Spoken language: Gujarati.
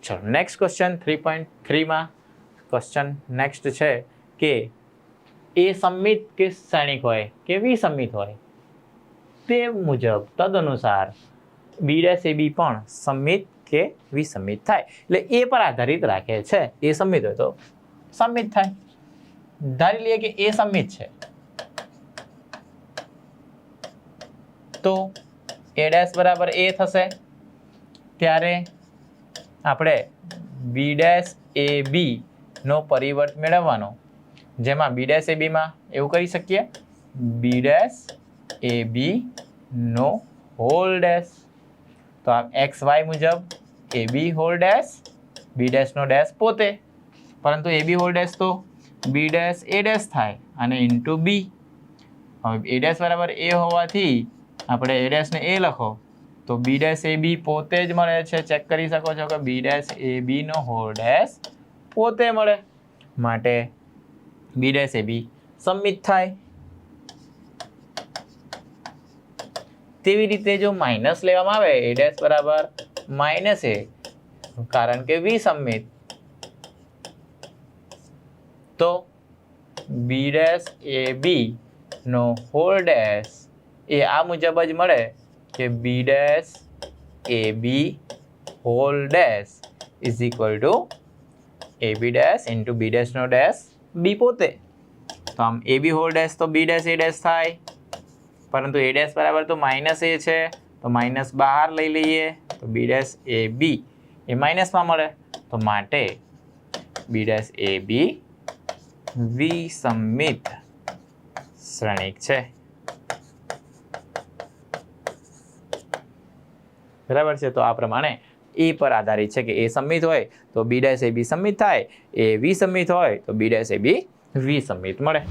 ચલો નેક્સ્ટ ક્વેશ્ચન 3.3 ક્વેશ્ચન નેક્સ્ટ છે કે એ સમમિત કે શ્રેણિક હોય કે વિસમિત હોય તે મુજબ તદનુસાર બી ડેશ એ બી પણ સમમિત કે વિસમિત થાય. એટલે એ પર આધારિત રાખે છે. એ સમમિત હોય તો સમમિત થાય. ધારી લઈએ કે એ સમમિત છે તો એ ડેશ બરાબર એ થશે. ત્યારે આપણે બી ડેશ એ બી નો પરિવર્ત મેળવવાનો, જેમાં બી ડેશ એ બીમાં એવું કરી શકીએ બી ડેશ એ બી નો હોલ ડેશ. તો આ એક્સ વાય મુજબ એ બી હોલ ડેશ બી ડેશ નો ડેશ પોતે, પરંતુ એ બી હોલ ડેશ તો બી ડેશ એ ડેશ થાય અને ઇન્ટુ બી. હવે એ ડેશ બરાબર એ હોવાથી આપણે એ ડેશ ને એ લખો તો બી ડેશ એ બી પોતે જ મળે છે. ચેક કરી શકો છો કે બી ડેશ એ બી નો હોલ ડેશ પોતે મળે, માટે બી ડેશ એ બી સમમિત થાય. તેવી રીતે જો માઇનસ લેવામાં આવે એ ડેશ બરાબર માઇનસ એ, કારણ કે વિસમિત, તો બી ડેશ એ બી નો હોલ ડેશ એ આ મુજબ જ મળે કે B dash A B whole dash is equal to A B dash into B dash નો ડેશ બી પોતે. તો આમ એ બી હોલ ડેશ તો બી ડેશ એ ડેશ થાય, પરંતુ એ ડેશ બરાબર તો માઇનસ એ છે તો માઇનસ બહાર લઈ લઈએ તો બી ડેશ એ બી એ માઇનસમાં મળે. તો માટે બી ડેશ એ બી વિસમિત શ્રેણિક છે. બરાબર છે. તો આ પ્રમાણે એ પર આધારિત છે કે એ સમમિત હોય તો બી ડેશ એ બી સમમિત થાય, એ વિસમિત હોય તો બી ડેશ એ બી વિસમિત મળે.